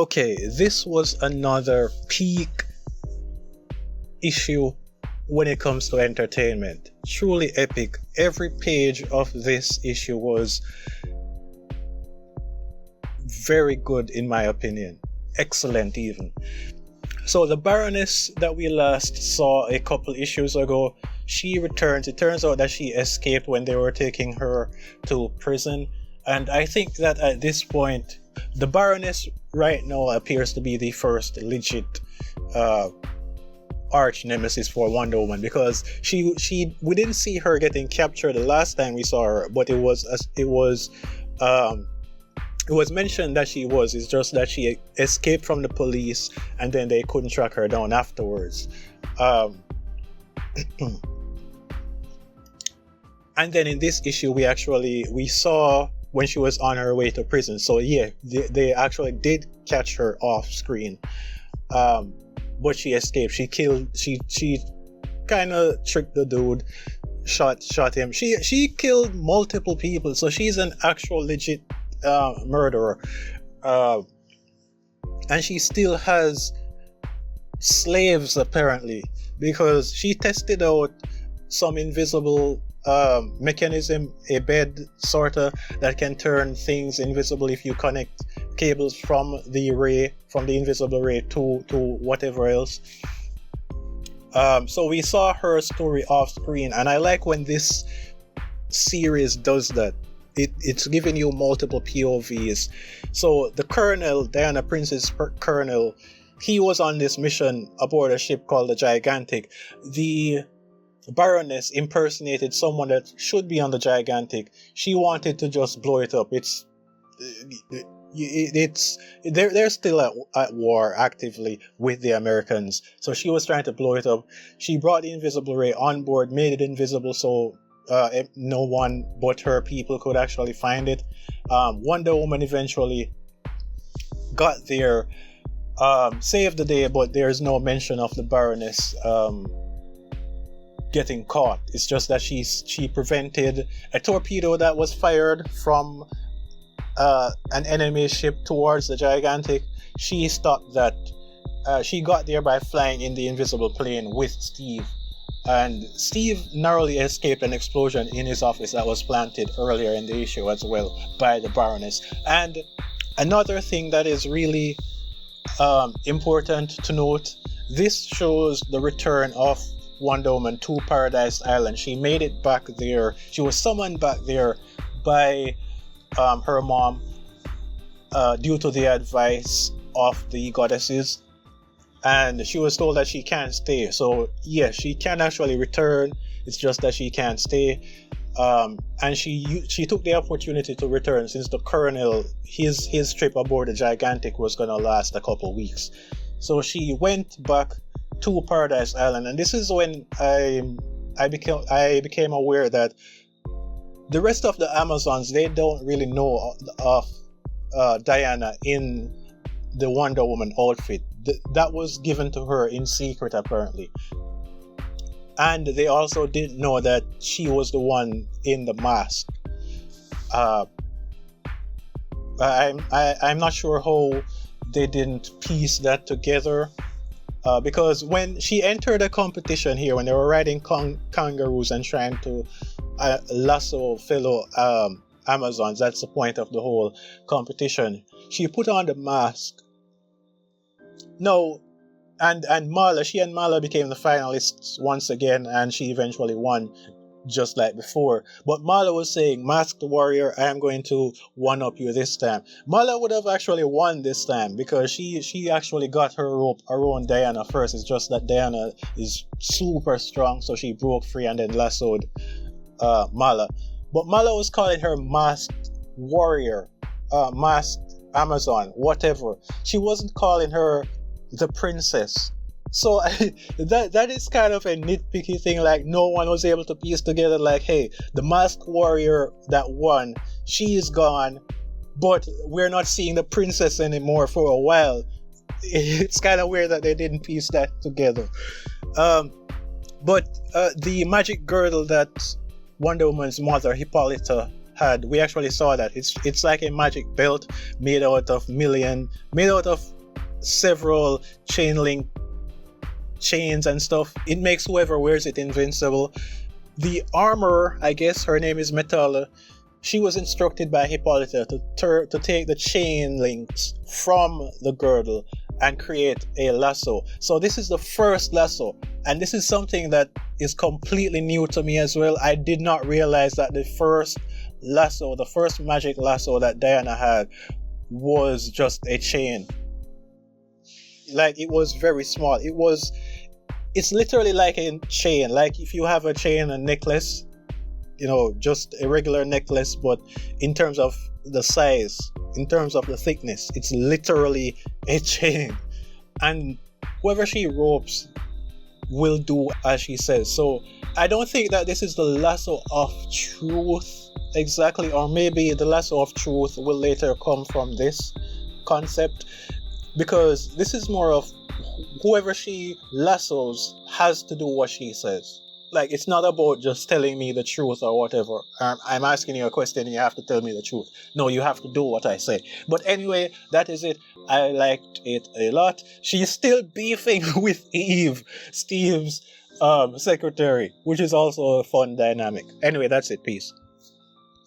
Okay, this was another peak issue when it comes to entertainment. Truly epic. Every page of this issue was very good in my opinion. Excellent even. So the Baroness that we last saw a couple issues ago, she returns. It turns out that she escaped when they were taking her to prison. And I think that at this point, the Baroness right now appears to be the first legit arch nemesis for Wonder Woman, because we didn't see her getting captured the last time we saw her, but it was mentioned that she was. It's just that she escaped from the police and then they couldn't track her down afterwards. And then in this issue we saw when she was on her way to prison. So yeah, they actually did catch her off screen. But she escaped. She kind of tricked the dude, shot him. She killed multiple people, so she's an actual legit murderer. And she still has slaves apparently, because she tested out some invisible mechanism, a bed sorta, that can turn things invisible if you connect cables from the invisible ray to whatever else. So we saw her story off screen, and I like when this series does that. It's giving you multiple POVs. So the colonel, Diana Prince's colonel, he was on this mission aboard a ship called the Gigantic. The Baroness impersonated someone that should be on the Gigantic. She wanted to just blow it up. They're still at war actively with the Americans, so she was trying to blow it up. She brought the invisible ray on board, made it invisible so no one but her people could actually find it. Wonder Woman eventually got there, saved the day, but there's no mention of the Baroness getting caught. It's just that she prevented a torpedo that was fired from an enemy ship towards the Gigantic. She stopped that. She got there by flying in the invisible plane with Steve, and Steve narrowly escaped an explosion in his office that was planted earlier in the issue as well by the Baroness. And another thing that is really important to note, this shows the return of Wonder Woman to Paradise Island. She made it back there. She was summoned back there by her mom due to the advice of the goddesses, and she was told that she can't stay. So yeah, she can actually return. It's just that she can't stay. And she took the opportunity to return, since the colonel, his trip aboard the Gigantic was gonna last a couple weeks. So she went back to Paradise Island, and this is when I became aware that the rest of the Amazons, they don't really know of Diana in the Wonder Woman outfit. That was given to her in secret apparently, and they also didn't know that she was the one in the mask. I'm not sure how they didn't piece that together. Because when she entered a competition here, when they were riding kangaroos and trying to lasso fellow Amazons, that's the point of the whole competition, she put on the mask. No, and Marla, she and Marla became the finalists once again, and she eventually won, just like before. But Marla was saying, "Masked Warrior, I am going to one-up you this time." Marla would have actually won this time, because she actually got her own Diana first. It's just that Diana is super strong, so she broke free and then lassoed Marla. But Marla was calling her Masked Warrior, Masked Amazon, whatever. She wasn't calling her the princess. So that is kind of a nitpicky thing. Like, no one was able to piece together, like, hey, the Masked Warrior that won, she is gone, but we're not seeing the princess anymore for a while. It's kind of weird that they didn't piece that together. But the magic girdle that Wonder Woman's mother, Hippolyta, had. We actually saw that. It's like a magic belt made out of several chain link chains and stuff. It makes whoever wears it invincible. The armor, I guess her name is Metal. She was instructed by Hippolyta to take the chain links from the girdle and create a lasso. So this is the first lasso, and this is something that is completely new to me as well. I did not realize that the first magic lasso that Diana had was just a chain. Like, it was very small. It's literally like a chain. Like if you have a chain and necklace, just a regular necklace, but in terms of the size, in terms of the thickness, it's literally a chain. And whoever she ropes will do as she says. So I don't think that this is the lasso of truth exactly, or maybe the lasso of truth will later come from this concept, because this is more of whoever she lassos has to do what she says. Like, it's not about just telling me the truth or whatever. I'm asking you a question and you have to tell me the truth. No, you have to do what I say. But anyway, that is it. I liked it a lot. She's still beefing with Eve, Steve's secretary, which is also a fun dynamic. Anyway, that's it. Peace.